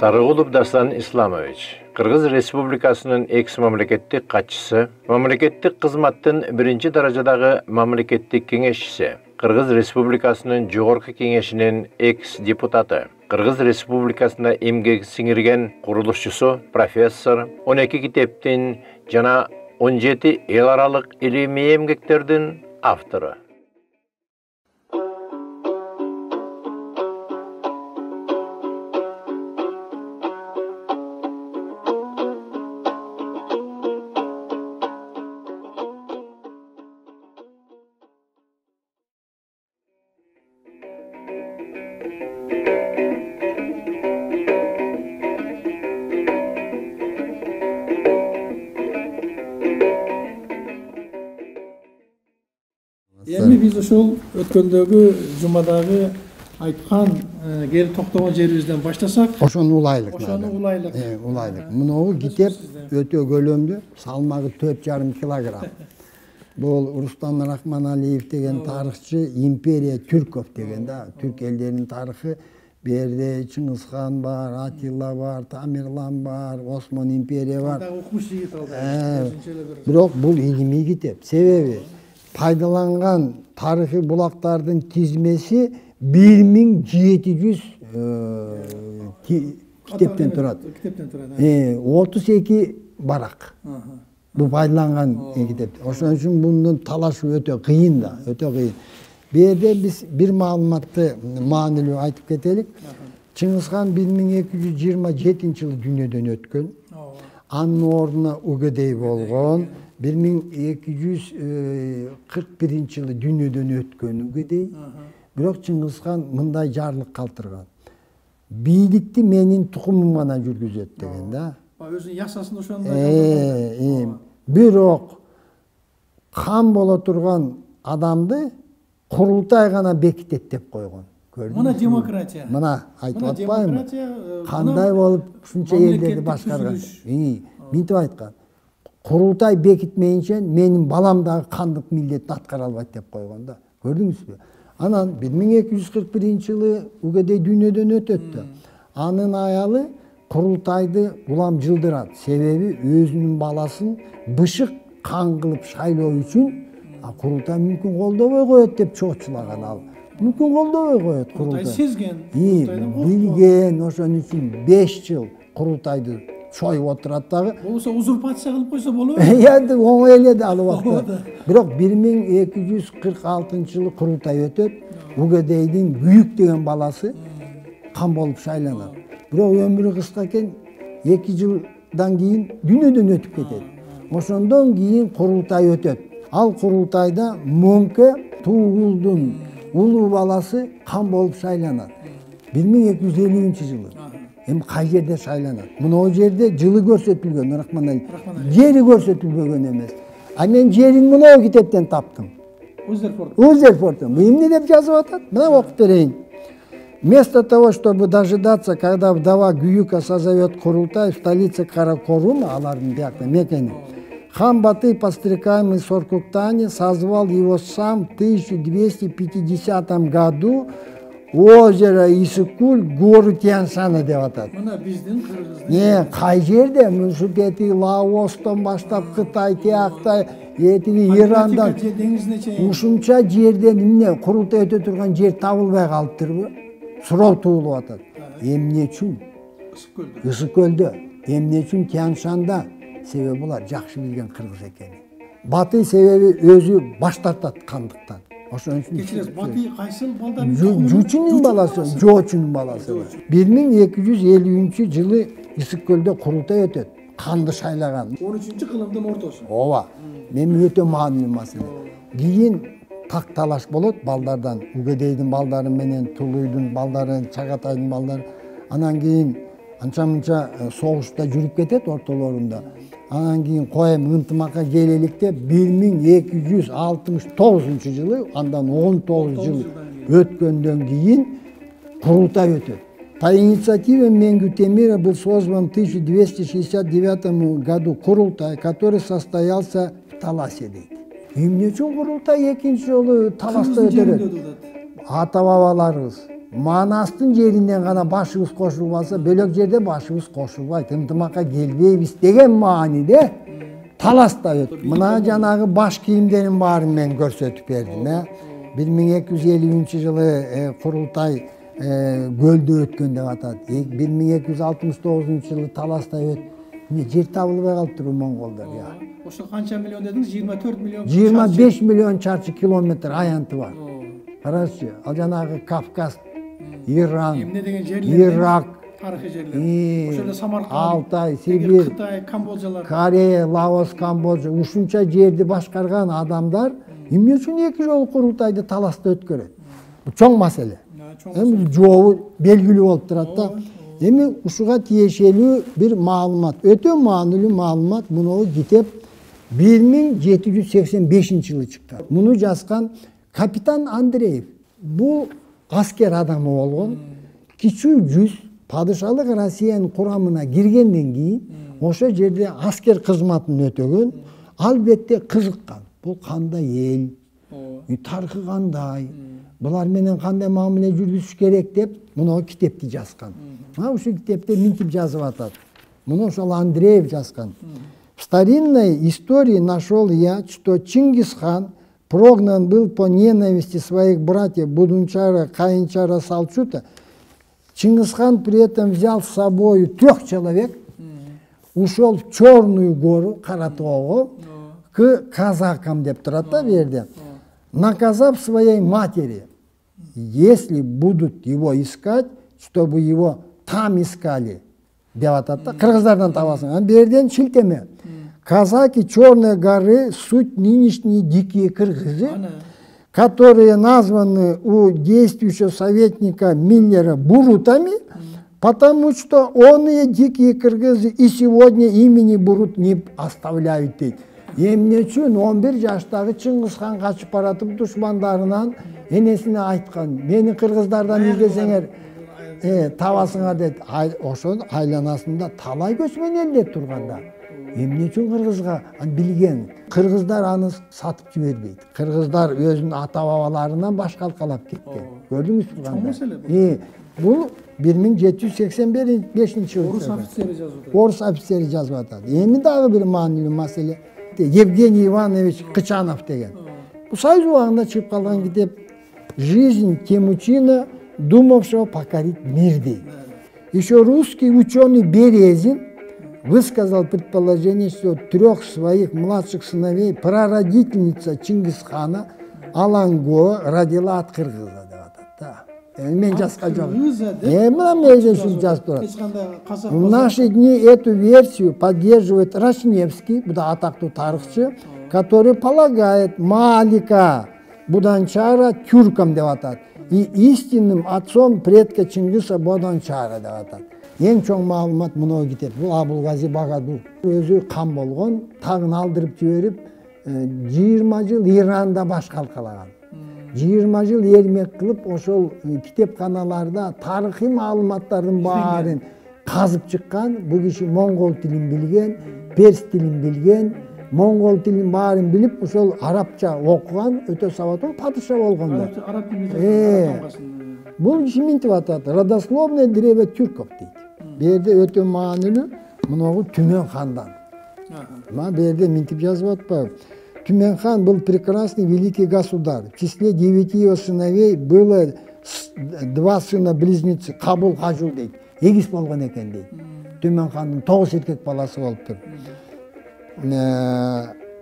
Sarıgulov Dastan Islamovich, Kırgız Respublikasının eks-mamleketlik katçısı, mamleketlik kızmattın birinci derecedagi mamleketlik kengeşçisi, Kırgız Respublikasının Jogorku Kengeşinin eks-deputatı, Kırgız Respublikasında emgek singirgen kuruluşçusu, professor, 12 kiteptin jana 17 el aralık ilimi emgeklerden avtoru. Эми биз ошол өткөндөгү жумадагы айткан кери токтогон жерибизден баштасак, ошону улайлык. Улайлык. Муногу китеп өтө көлөмдүү, салмагы 4,5 килограмм. Бул Рустам Рахманалиев деген тарыхчы, Империя Түрков деген да, түрк элдеринин тарыхы. Берде Чыңгызхан бар, Атилла бар, Тамерлан бар, Осман империя бар. Окумуш жигит алды. Бирок бул илимий китеп. Себеби пайдаланган тарыхый булактардын тизмеси 1700 китептен турат. 32 барак. Бул пайдаланган китеп. Ошон үчүн мундун талашы өтө кыйын да, өтө кыйын. Берде биз бир маалыматты маанилүү айтып кетелик. Чыңгызхан 1227-жылы дүйнөдөн өткөн. Анын ордуна Угедей болгон. 1241-жылы дүйнөдөн өткөн Угедей. Бирок Чыңгызхан мындай жарлык калтырган. Бийликти менин тукумум гана жүргүзөт деген да. Өзүнүн ясасын ошондой. Бирок хан боло турган адамды курултай гана бекитет деп койгон. Мына демократия. Мына айтып атпаймынбы? Кандай болуп ушунча элдерди башкарган? Минтип айткан. Курултай бекитмейинче менин балам дагы кандык милдетти аткара албайт деп койгон да. Көрдүңүзбү? Анан 1241-жылы Угедей дүйнөдөн өтөт да. Анын аялы курултайды улам жылдырат. Себеби өзүнүн баласын бышык кан кылып шайлоо үчүн курултай мүмкүн колдобой коет деп чоочулаган ал. Мүмкүн колдобой коет курултай. Сезген. Билген, ошон үчүн 5 жыл курултайды чоюп отурат дагы. Болсо узурпация кылып койсо болобу? Эndi оңой эле да ал убакта. Бирок 1246-жылы курултай өтөт. Угедейдин Büyük деген баласы хан болуп шайланат. Бирок өмүрү кыска экен, 2 жылдан кийин дүйнөдөн өтүп кетет. Ошондон кийин курултай өтөт. Ал курултайда Мөңкө Тугулдун улуу баласы хан болуп шайланат. 1250-жылы. Эми кай жерде шайланат? Мына жерде жылы көрсөтүлгөн, Рахманалиев. Жери көрсөтүлбөгөн эмес. А мен жерин мына китептен таптым. Узерфордтон. Эмне деп жазып атат? Мына окуп берейин. Вместо того, чтобы дожидаться, когда вдова Гююка созовет курултай в столице Каракорума, алардын биякта мекени, хан Батый, подстрекаемый Соркуктани, созвал его сам в 1250 году озеро Исыкуль, гору Тяньшана деп атат. Мына биздин Кыргыздын. Кай жерде? Мушу кети Лаостон баштап Кытай тиякта, этиги Ирандан ушунча жерден эмне курултай өтө турган жер табылбай калыптырбы? Суроо туулуп атат. Эмне үчүн? Ысык көлдө. Эмне үчүн Тяньшанда? Себеби булар жакшы билген кыргыз экени. Батый себеби өзү баш тартат кандыктан. Ошон үчүн кечиресиз, Батый кайсыл балдардын Жучунун баласы, Жочунун баласы. 1250-жылы Ысык көлдө курултай өтөт. Канды шайлаган. 13-кылымдын ортосу. Ооба. Мен өтө маанилүү маселе. Кийин так талаш болот балдардан. Угедейдин балдары менен Тулуйдун балдары, Чагатайдын балдары. Анан кийин анча-мынча согушта жүрүп кетет ортолорунда. Анан кийин коем ынтымакка келелик деп 1269-жылы, андан 19 жыл өткөндөн кийин курултай өтөт. По инициативе Менгю Темира был созван в 1269 году курултай, который состоялся в Таласе. Эмне үчүн курултай экинчи жолу Таласта өтөлөт? Ата бабаларыбыз Manастын жеринен гана башыбыз кошулуп алса, бөлөк жерде башыбыз кошулбайт, ынтымакка келбейбиз деген мааниде таласта өтүп. Мына жанагы баш кийимдердин баарын мен көрсөтүп бердим. 1250-жылы курултай көлдө өткөн деп атат. 1269-жылы таласта өтүп. Жер табылбай калыптыр монголдор. Ошо канча миллион дедиңиз? 24 миллион. 25 миллион чарчы километр аянты бар. Карачы, ал жанагы Кавказ, Иран, эмне деген жерлер? Ирак, Тарыхый жерлер. Ошондо Самарканд, Алтай, Сибирь, Кытай, Камбоджалар. Корея, Лаос, Камбоджа ушунча жерди башкарган адамдар эмне үчүн эки жолу курултайды таласта өткөрөт? Бул чоң маселе. Эми жообу белгилүү болуп турат да. Эми ушуга тиешелүү бир маалымат, өтө маанилүү маалымат, муну китеп 1785-жылы чыккан. Муну жазган капитан Андреев. Бул аскер адамы болгон. Кичүү жүз падышалык Россиянын курамына киргенден кийин ошо жерде аскер кызматын өтөгөн. Албетте кызыккан. Бул кандай эл? Тарыхы кандай? Булар менен кандай мамиле жүргүзүш керек деп муну китепти жазган. Ушул китепте мынтип жазып атат. Муну ошол Андреев жазган. В старинной истории нашел я, что Чингисхан прогнан был по ненависти своих братьев Будунчара, Каинчара, Салчута. Чингисхан при этом взял с собой 3 человек, ушел в Черную гору, Каратоого, к казакам деп турат да берди, наказав своей матери, если будут его искать, чтобы его там искали. Деп атат да, кыргыздардан табасың. Берден шилтеме. Казаки Черной горы суть нынешние дикие кыргызы, которые названы у действующего советника Миллера бурутами, потому что оные дикие кыргызы и сегодня имени бурут не оставляют. Эмне үчүн 11 жаштагы Чыңгызхан качып баратып душмандарынан энесине айткан, мени кыргыздардан издесеңер табасыңар дейт. Ошол айланасында талай көчмөн элдер турганда. Эмне үчүн кыргызга билген? Кыргыздар аны сатып жибербейт. Кыргыздар өзүнүн ата бабаларынан башка алкалап кеткен. Көрдүңүзбү кандай? Бул 1785-жылы Орус офицери жазып атат. Орус офицери жазып атат. Эми дагы бир маанилүү маселе. Евгений Иванович Кычанов деген. Бул Союз убагында чыгып калган китеп «Жизнь Темучина, думавшего покорить мир» дейт. Еще русский ученый Березин высказал предположение, что 3 своих младших сыновей прародительница Чингисхана Аланго родила от кыргыза деп атат. Мен жазга жок. Мына мен жазып турат. В наши дни эту версию поддерживает Рашневский, бу да атактуу тарыхчы, который полагает Малика Буданчара тюркам деп атат. И истинным отцом предка Чингиса Боданчара деп атат. Эң чоң маалымат муну китеп. Бул Абулгази Багадур. Өзү кам болгон, тагын алдырып жиберип, 20 жыл Иранда баш калкалаган. 20 жыл эрмек кылып, ошол китепканаларда тарыхый маалыматтардын баарын казып чыккан. Бул киши монгол тилин билген, перс тилин билген, монгол тилин баарын билип, ошол арабча окуган, өтө сабаттуу падыша болгондор. Араб тилинде. Бул киши мынтип атат, родословное древо тюрков дейт. Берде өтө маанилүү, мунугу Түмөн хандан. Ма берде мынтип жазып атпайбы? Түмөн хан был прекрасный великий государь. В числе 9 его сыновей было 2 сына-близнецы, Кабул, Хажул дейт. Эгиз болгон экен дейт. Түмөн хандын 9 эркек баласы болуптур.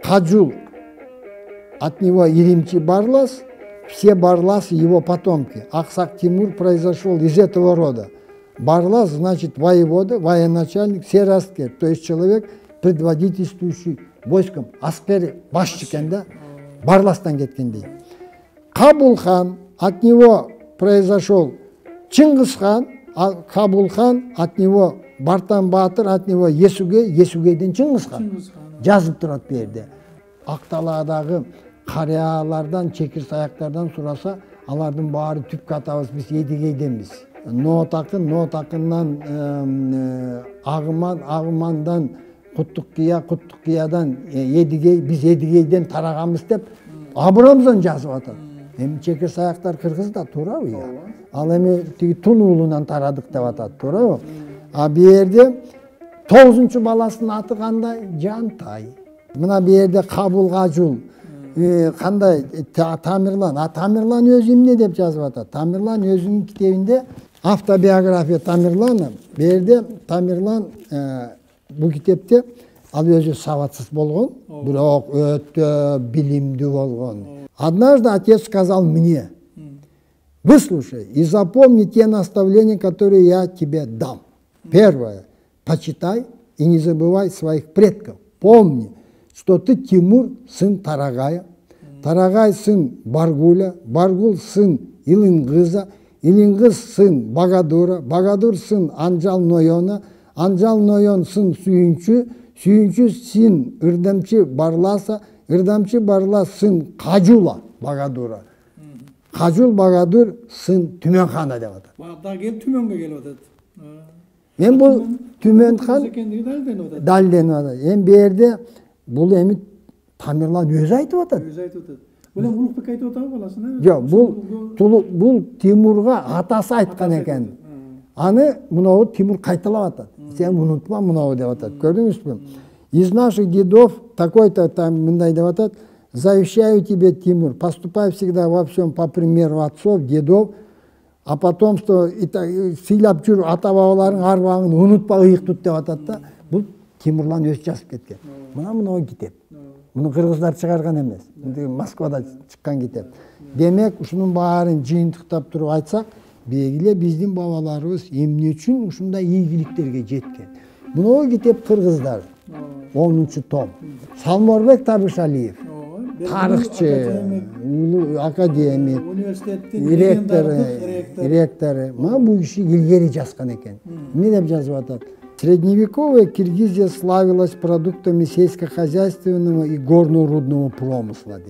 Хаджул, от него Иримчи Барлас, все Барласы его потомки. Аксак Тимур произошел из этого рода. Барлас значит воевода, военачальник, сераскер, то есть человек, предводительствующий войском. Аскери башчы экен да, Барластан кеткендей. Кабул хан, от него произошел Чингисхан, а Кабул хан, от него Бартан Батыр, от него Есугей, Есугейден Чингисхан. Жазып турат берди. Акталаадагы карыялардан, чекир саяктардан сураса, алардын баары түпкү атабыз биз Едигейденбиз. Ноот акын, Ноот акындан Агыман, Агымандан Куттуккыя, Куттуккыядан Едигей, биз Едигейден тараганбыз деп Абрамзан жазып атат. Эми чекер саяктар кыргыз да туурабы я? Ал эми тиги Тун уулунан тарадык деп атат, туурабы? А бу жерде 9 баласынын аты кандай? Жантай. Мына бу жерде Кабыл Кажул, кандай Тамирлан. А Тамирлан өзү эмне деп жазып атат? Тамирлан өзүнүн китебинде автобиография Тамирлана. Бу жерде Тамирлан бул китепте ал өзү сабатсыз болгон, бирок өтө билимдүү болгон. Однажды отец сказал мне: выслушай и запомни те наставления, которые я тебе дам. Первое. Почитай и не забывай своих предков. Помни, что ты Тимур, сын Тарагая, Тарагай сын Баргуля, Баргул сын Илингыза, Илингыз сын Багадура, Багадур сын Анжал Нойона, Анжал Нойон сын Сүйүнчү, Сүйүнчү сын Ырдамчы Барласа, Ырдамчы Барлас сын Кажула Багадура. Кажул Багадур сын Түмөнхана деп атат. Багда келип Түмөнгө келип атат. Мен бул Түмөнхан Экендиги далилденип атат. далилденип атат. Эми бу жерде бул эми Тамирлан өзү айтып атат. Өзү айтып атат. Бул эми Улукбек айтып атабы баласына? Жок, бул Тимурга атасы айткан экен. Аны мынау Тимур кайталап атат. Сен унутма мынау деп атат. Көрдүңүзбү? Из наших дедов такой-то там мындай деп атат. Завещаю тебе, Тимур, поступай всегда во всем по примеру отцов, дедов, а потомство сыйлап жүр ата бабаларың арбагын унутпа, ыйык тут деп атат да. Бул Тимурлан өзү жазып кеткен. Мына китеп. Муну кыргыздар чыгарган эмес. Москвада чыккан китеп. Демек, ушунун баарын жыйынтыктап туруп айтсак, белгиле биздин бабаларыбыз эмне үчүн ушундай ийгиликтерге жеткен. Мына китеп кыргыздар. 10 том. Салморбек Табышалиев, тарыхчы, академик, университеттин ректору. Мына бул киши илгери жазган экен. Эмне деп жазып атат? Средневековая Киргизия славилась продуктами сельскохозяйственного и горно-рудного промысла.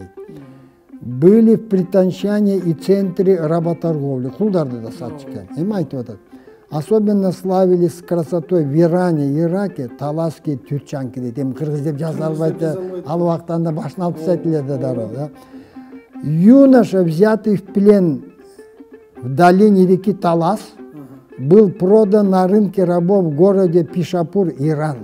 Были в Пританчане и центре работорговли. Кулдарды да сатчыкен. Эми айтып атат. Особенно славились красотой в Иране, Ираке, Таласке, Тюрчанке дейт. Эми кыргыз деп жаза албайт, ал убактанда башын алып тастайт эле да. Юноша, взятый в плен в долине реки Талас, был продан на рынке рабов в городе Пишапур, Иран.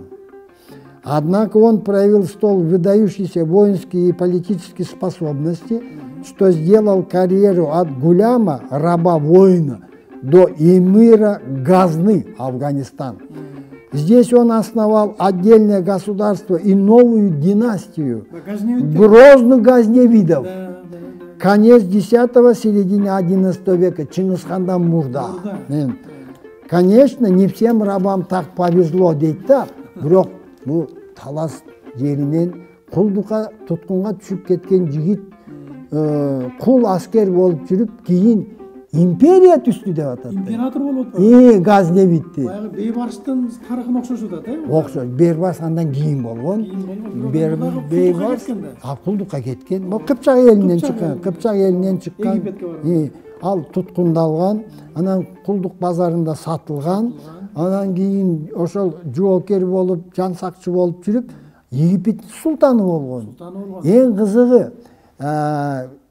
Однако он проявил столь выдающиеся воинские и политические способности, что сделал карьеру от гуляма, раба-воина, до эмира Газны, Афганистан. Здесь он основал отдельное государство и новую династию, грозных газневидов. Конец 10-го, середина 11 века, Чингисхандан мурда. Конечно, не всем рабам так повезло, дейт да, бирок бул Талас жеринен кулдукка туткунга түшүп кеткен жигит кул аскер болуп жүрүп, кийин империя түстү деп атат. Император болуп атат. Газневидти. Баягы Бейбарстын тарыхына окшошуп атат, Окшош. Бейбарс андан кийин болгон. Бейбарс кулдукка кеткен. Бул Кыпчак элинен чыккан. Ал туткундалган, анан кулдук базарында сатылган, анан кийин ошол жоокер болуп, жан сакчы болуп жүрүп, Египет султаны болгон. Эң кызыгы,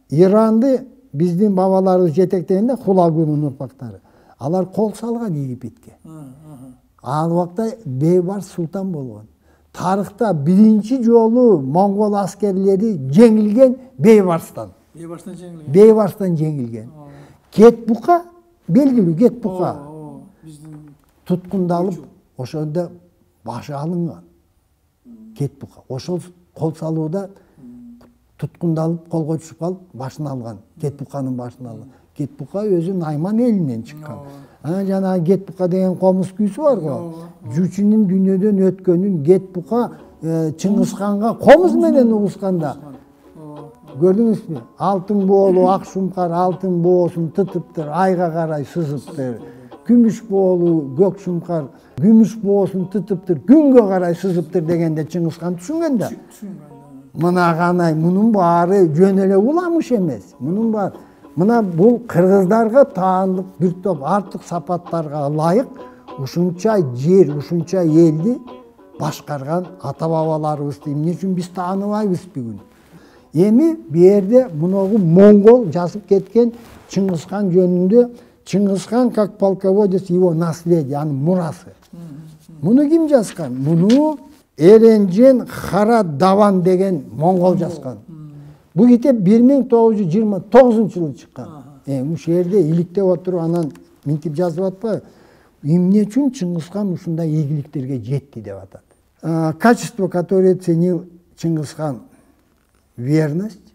Иранды биздин бабаларыбыз жетектегенде Хулагунун урпактары. Алар кол салган Египетке. Ал убакта Бейбарс султан болгон. Тарыхта биринчи жолу монгол аскерлери жеңилген Бейбарстан. Бейбарстан жеңилген. Кетбука, белгилүү Кетбука. Туткундалып, ошондо башы алынган. Кетбука. Ошол кол салууда туткундалып, колго түшүп калып, башын алган. Кетбуканын башын алган. Кетбука өзү Найман элинен чыккан. Анан жанагы Кетбука деген комуз күйсү бар го. Жучунун дүйнөдөн өткөнүн Кетбука Чыңгызханга комуз менен угусканда. Көрдүңүзбү? Алтын боолу ак шумкар алтын боосун тытыптыр, айга карай сызыптыр. Күмүш боолу көк шумкар күмүш боосун тытыптыр, күнгө карай сызыптыр дегенде Чыңгызхан түшүнгөн да. Мына канай, мунун баары жөн эле уламыш эмес. Мунун баары мына бул кыргыздарга таандык бир топ артык сапаттарга ылайык ушунча жер, ушунча элди башкарган ата бабаларыбызды эмне үчүн биз тааныбайбыз бүгүн? Эми bu yerде муногу монгол жазып кеткен Чыңгызхан жөнүндө, Чыңгызхан как полководец его наследие, анын мурасы. Муну ким жазган? Муну Эренжен Хара Даван деген монгол жазган. Бу китеп 1929-жылы чыккан. Ушул жерде иликтеп отуруп анан минтип жазып атпайбы? Эмне үчүн Чыңгызхан ушундай ийгиликтерге жетти деп атат. Качество, которое ценил Чингисхан: верность,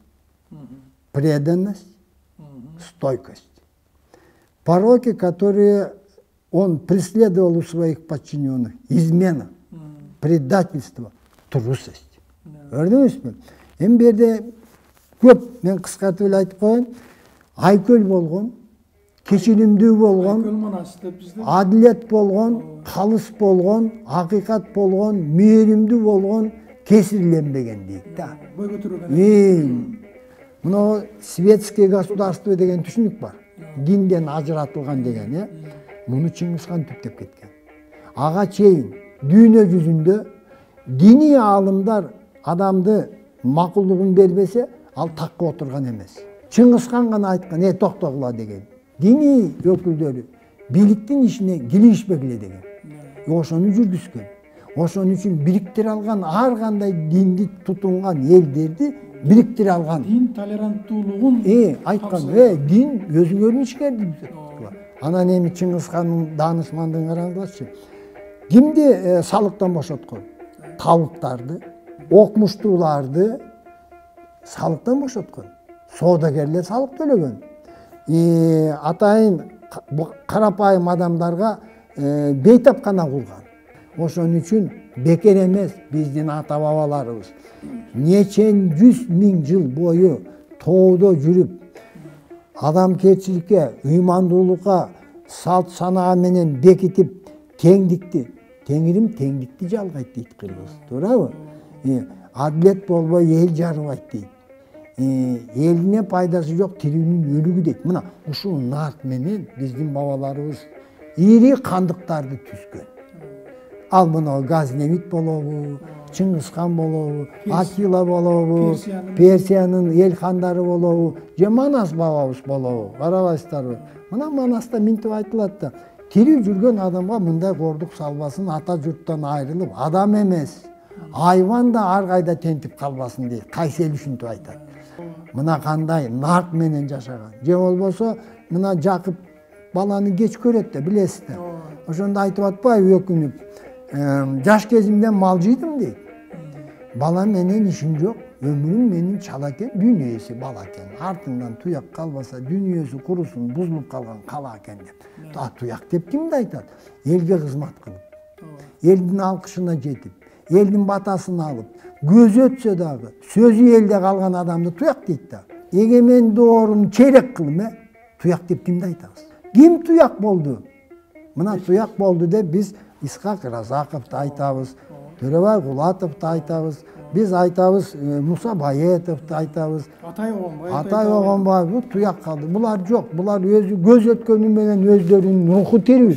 преданность, стойкость. Пороки, которые он преследовал у своих подчиненных: измена, предательство, трусость. Көрдүңүзбү? Эми берде көп, мен кыскартып эле айтып коеюн, айкөл болгон, кечиримдүү болгон, адилет болгон, калыс болгон, акыйкат болгон, мээримдүү болгон, кесирленбеген дейт да. Бой көтөргөн. Мына светский государство деген түшүнүк бар. Динден ажыратылган деген, муну Чыңгызхан түптеп кеткен. Ага чейин дүйнө жүзүндө диний аалымдар адамды макулдугун бербесе, ал такка отурган эмес. Чыңгызхан гана айткан: токтогула" деген. Диний өкүлдөрү бийликтин ишине киришпегиле деген. Ошону жүргүзгөн. Ошон үчүн бириктире алган, ар кандай динди тутунган элдерди бириктире алган. Дин толеранттуулугун айткан, дин өзүңөрдүн ишкерди. Анан эми Чыңгызхандын данышмандыгын караңыздарчы. Кимди салыктан бошоткон? Табыктарды, окмуштууларды салыктан бошоткон. Соодагерлер салык төлөгөн. Атайын карапайым адамдарга бейтапкана курган. Ошон үчүн бекер эмес биздин ата бабаларыбыз нечен 100 000 жыл бою тоодо жүрүп, адамгерчиликке, ыймандуулукка, салт санаа менен бекитип, теңдикти, Теңирим теңдикти жалгайт дейт кыргыз. Туурабы? Адилет болбой эл жарыбайт дейт. Элине пайдасы жок, тирүүнүн өлүгү дейт. Мына ушул нарт менен биздин бабаларыбыз ири кандыктарды түзгөн. Ал мына Газневит болобу, Чыңгызхан болобу, Атила болобу, Персиянын эл хандары болобу, же Манас бабабыз болобу. Карабайсыздарбы? Мына Манаста минтип айтылат да, тирүү жүргөн адамга мындай кордук салбасын, ата журттан айрылып, адам эмес, айван да ар кайда тентип калбасын дейт. Кайсы эл ушинтип айтат. Мына кандай нарт менен жашаган. Же болбосо мына Жакып баланы кеч көрөт да, билесиз да. Ошондо айтып атпайбы өкүнүп, жаш кезимден мал жыйдым дейт. Бала менен ишим жок, өмүрүм менин чала экен, дүйнөсү бала экен. Артыңдан туяк калбаса, дүйнөсү курусун, бузулуп калган кала экен деп. Туяк деп кимди айтат? Элге кызмат кылып, элдин алкышына жетип, элдин батасын алып, көзү өтсө дагы, сөзү элде калган адамды туяк дейт да. Эгемендүү орун чейрек кылым, туяк деп кимди айтабыз? Ким туяк болду? Мына туяк болду деп биз Исхак Разаковду айтабыз, Төрөбай Кулатовду айтабыз, биз айтабыз Муса Баетовду айтабыз, Атай Огонбаев. Бул туяк калды. Булар жок, булар өзү көз өткөнү менен өздөрүнүн руху тирүү.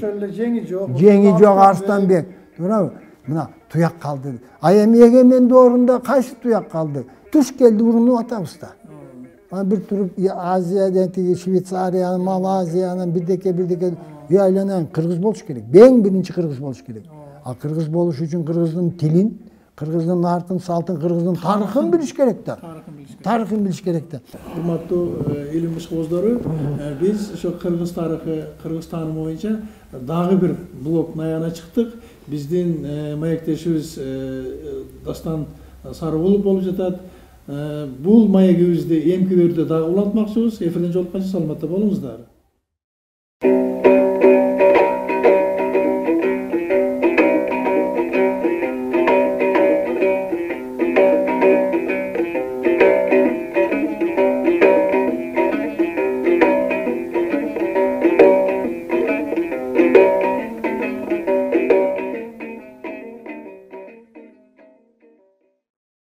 Жеңи жок Арстанбек. Туурабы? Мына туяк калды. А эми эгемендүү орунда кайсы туяк калды? Туш келди урунуп атабыз да. Бир туруп Азиядан, Швейцарияны, Малайзияны, бирдеке айланан кыргыз болуш керек. Эң биринчи кыргыз болуш керек. А кыргыз болуш үчүн кыргыздын тилин, кыргыздын артын, салтын, кыргыздын тарыхын билиш керек да. Тарыхын билиш керек да. Урматтуу элим мушкоздору, биз ошо кыргыз тарыхы, кыргыз таанымы боюнча дагы бир блок наяна чыктык. Биздин маектешибиз Дастан Сарыбулов болуп жатат. Бул маегибизди эмки берүүдө дагы улантмакчыбыз. Эфирден жолукканча саламатта болуңуздар.